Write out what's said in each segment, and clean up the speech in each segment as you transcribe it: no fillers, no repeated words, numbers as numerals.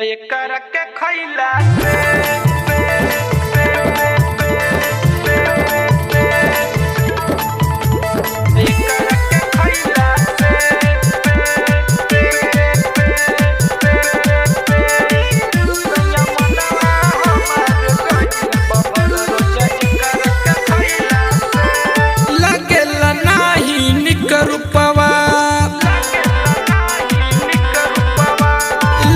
एकर के खइला से एकर के खइला से दुनिया मनवा हमार गइल बबल रोज एकर के खइला से लगेला नाही निकरुपवा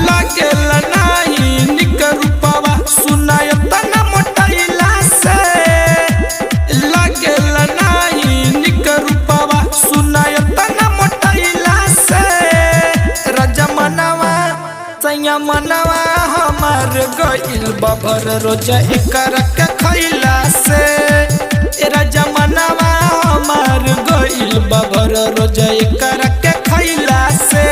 लगेला नाही निकरुपवा सुनाय तना मोटाइला से लगेला नाही निकरुपवा सुनाय तना मोटाइला से राजा मनवा सैया मनवा हमार गइल बबर रोज एकर के खइला से राजा मनवा हमार गइल बबर रोज एकर के खइला से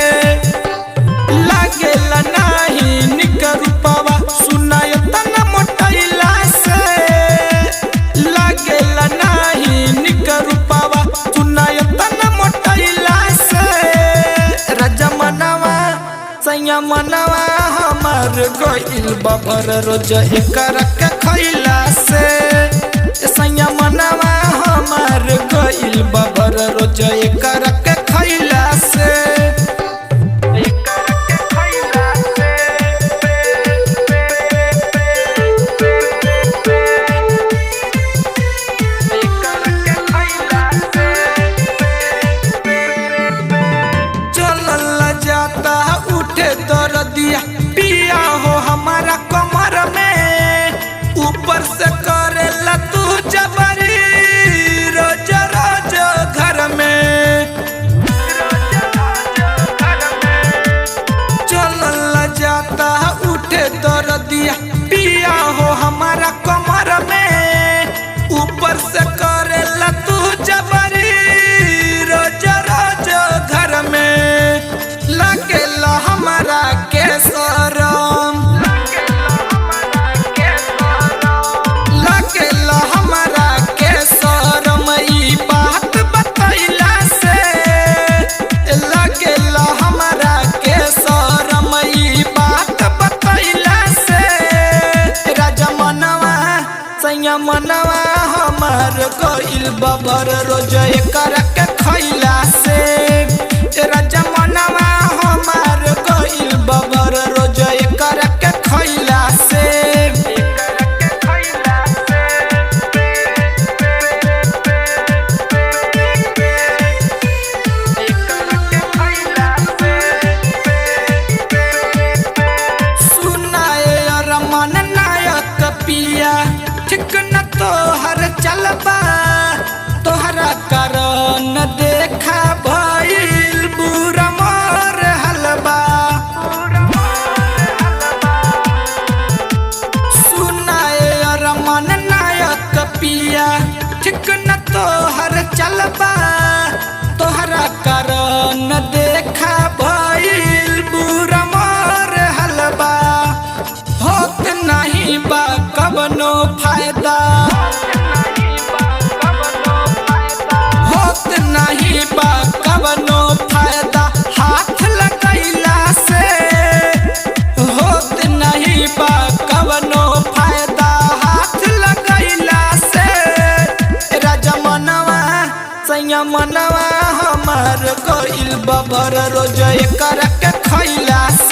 लागेला नाही निकरुपवा सुनाय तना मोटाइला से लागेला नाही निकरुपवा सुनाय तना मोटाइला से राजा मनवा सैया मनवा हमार गइल बबर रोज एकर के खइला से सैया मनवा हमार गइल बबर रोज एकर के खइला से एकर के खइला से एकर के खइला से चलल जाता उठे दर्दिया पिया हो हमारा कमर में ऊपर से करेला तू जबरी रोज रोज घर में चलल जाता उठे दर्दिया पिया हो हमारा कमर में ऊपर से करेला तू जबरी रोज रोज घर में लगेला हमारा के शरम लगेला हमारा के शरम ई बात बतैला से लगेला हमारा के शरम ई बात बतैला से राजा मनवा सैया मनवा हमार गइल बबर रोज एकर के खइला से राजा मनवा हमार गइल बबर रोज एकर के खइला से एकर के खइला से एकर के खइला से सुनाए रमन नायक पिया ठीक न तोहर चलबा तोहरा कारण देखा भइल बुरा मोर हलबा सुनाए रमन नायक पिया ठीक न तोहर चलबा तोहरा कारण देखा भइल बुरा मोर हलबा होत नहीं बा कवनो फायदा होत नहीं बा कवनो फायदा हाथ लगैला से होत नहीं बा कवनो फायदा हाथ लगैला से राजा मनवा सैया मनवा हमार गइल बबर रोज एकर के खइला से